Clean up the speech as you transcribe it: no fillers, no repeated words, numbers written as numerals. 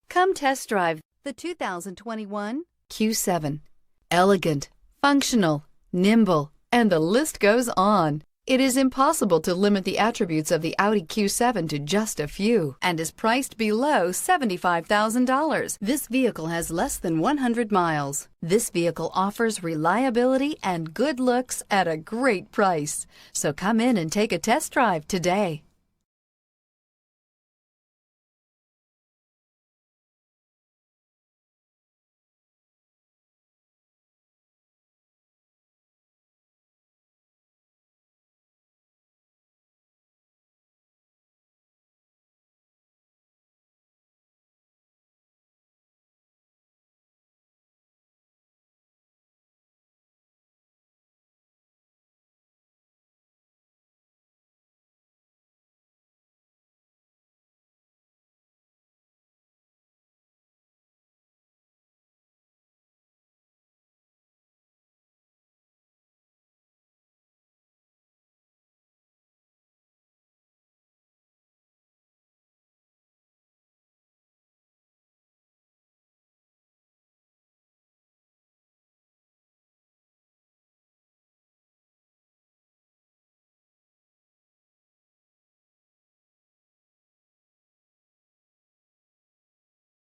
Come test drive the 2021 Q7. Elegant, functional, nimble, and the list goes on. It is impossible to limit the attributes of the Audi Q7 to just a few and is priced below $75,000. This vehicle has less than 100 miles. This vehicle offers reliability and good looks at a great price. So come in and take a test drive today.